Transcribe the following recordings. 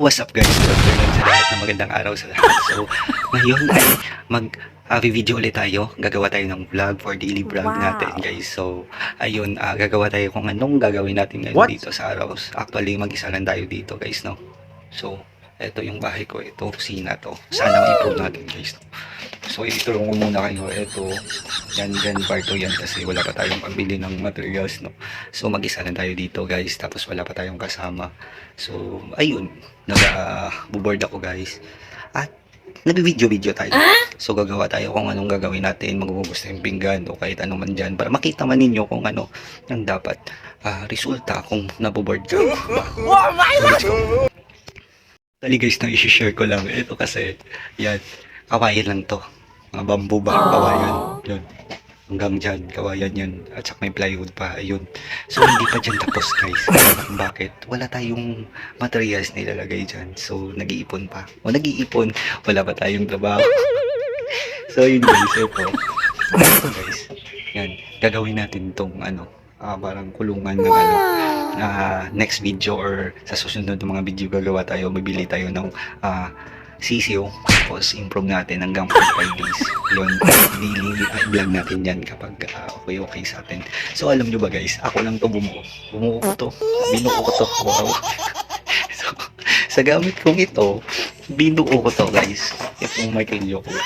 What's up guys? Good afternoon sa lahat ng magandang araw sa lahat. So, ngayon ay mag-video ulit tayo. Gagawa tayo ng vlog for daily vlog natin guys. So, ayun, gagawa tayo kung anong gagawin natin ngayon dito sa araw. Actually, mag-isa lang tayo dito guys, no? So, ito yung bahay ko. Ito, kusina to. Sana ma-improve natin guys. So, itulong ko muna kayo. Ito, yan, parto yan kasi wala pa tayong pambili ng materials, no? So, mag-isa lang tayo dito guys. Tapos wala pa tayong kasama. So, ayun, nag-board ako guys. At nag-video tayo. So, gagawa tayo kung anong gagawin natin. Maghuhugas tayong pinggan o kahit ano man dyan. Para makita man ninyo kung ano ang dapat resulta kung naboboard ka. So, let's go. Dali guys, na i-share ko lang. Ito kasi, yan, kawayan lang to. Mga bamboo ba, kawayan. Yun. Hanggang dyan, kawayan yan. At saka may plywood pa, ayun. So, hindi pa dyan tapos guys. Bakit? Wala tayong materials na ilalagay dyan. So, nag-iipon pa. O nag-iipon, wala pa tayong trabaho. So, yun guys, ito. Ito guys, yan. Gagawin natin tong parang kulungan ng next video or sa susunod ng mga video gagawa tayo, bibili tayo ng sisiyo, tapos improve natin hanggang 45 days yun, daily vlog natin yan kapag okay sa atin. So alam nyo ba guys, ako lang to binuo ko to, wow. So sa gamit kong ito, binuo ko to guys, itong martilyo ko.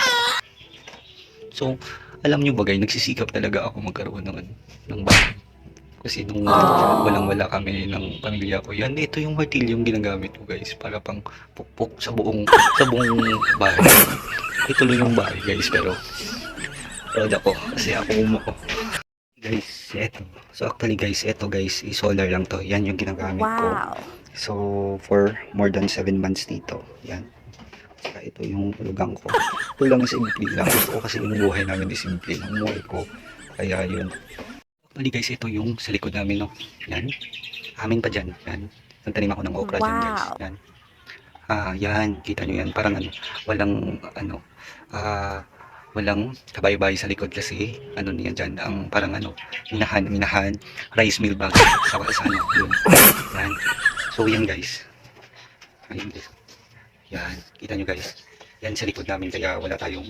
So alam nyo ba guys, nagsisikap talaga ako magkaroon ng bahay. Kasi nung walang-wala kami ng pamilya ko, yan, ito yung martilyo yung ginagamit ko guys, para pang pukpok sa buong bahay. Ituloy yung bahay guys, pero proud ako kasi ako umuko. Guys, eto. So actually guys, eto guys, solar lang to. Yan yung ginagamit ko. So for more than 7 months dito. Yan. Saka ito yung lugang ko. Ito lang simple lang. Gusto ko kasi yung buhay namin di simple. Ang buhay ko. Kaya yun. Actually guys, ito yung sa likod namin, no? Yan. Amin pa dyan. Yan. Nagtanim ako ng okra dyan guys. Yan. Yan. Kita nyo yan. Parang walang kabay-bay sa likod kasi niyan dyan. Ang parang minahan. Rice mill bag. Sa yun. Yan. So yan guys. Ayun guys. Yan. Kita nyo guys. Yan sa likod namin. Kaya wala tayong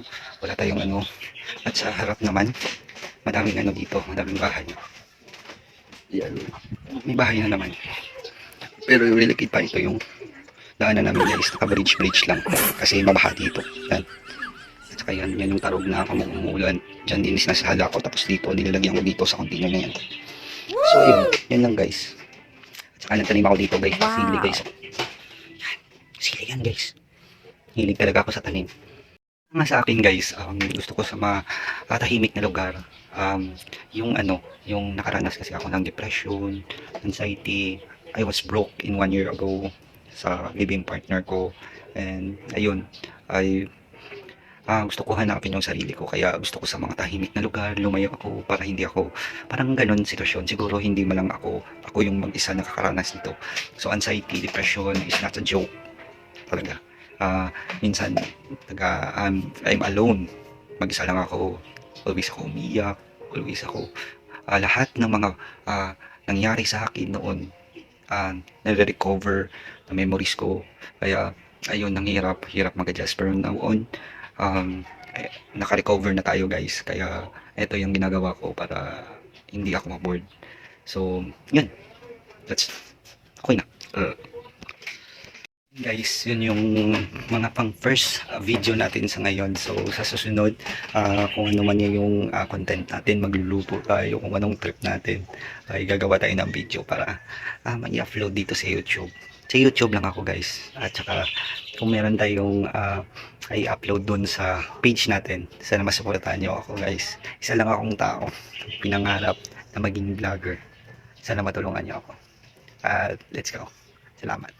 At sa harap naman, madaming dito, madaming bahay. Yan. May bahay na naman. Pero relicate pa ito yung daanan namin guys, naka-bridge lang. Kasi mabaha dito. Yan. At saka yan yung tarog na umuulan. Diyan din sinasala ko. Tapos dito, nilalagyan ko dito sa container na yan. So yun, yan lang guys. At saka nagtanim ako dito guys, sili guys. Yan, sili yan guys. Hilig talaga ako sa tanim. Nga sa akin guys, gusto ko sa tahimik na lugar. Yung nakaranas kasi ako ng depression, anxiety. I was broke in 1 year ago sa living partner ko. And ayun, gusto ko hanapin yung sarili ko. Kaya gusto ko sa mga tahimik na lugar, lumayo ako para hindi ako, parang ganun sitwasyon. Siguro hindi man lang ako yung mag-isa nakakaranas nito. So anxiety, depression is not a joke. Talaga. Minsan I'm alone, mag-isa lang ako, always ako umiyak, always ako lahat ng mga nangyari sa akin noon, nare-recover na memories ko. Kaya ayun, hirap mag-adjust, pero now on naka-recover na tayo guys. Kaya ito yung ginagawa ko para hindi ako ma-bored. So yun, that's okay na. Guys, yun yung mga pang first video natin sa ngayon. So sa susunod, kung ano man yung content natin, magluluto tayo, kung anong trip natin, ay gagawa tayo ng video para ma-upload dito sa YouTube. Sa YouTube lang ako guys. At saka kung meron tayong i-upload dun sa page natin, sana masuportahan nyo ako guys. Isa lang akong tao, pinangarap na maging vlogger. Sana matulungan nyo ako. Let's go. Salamat.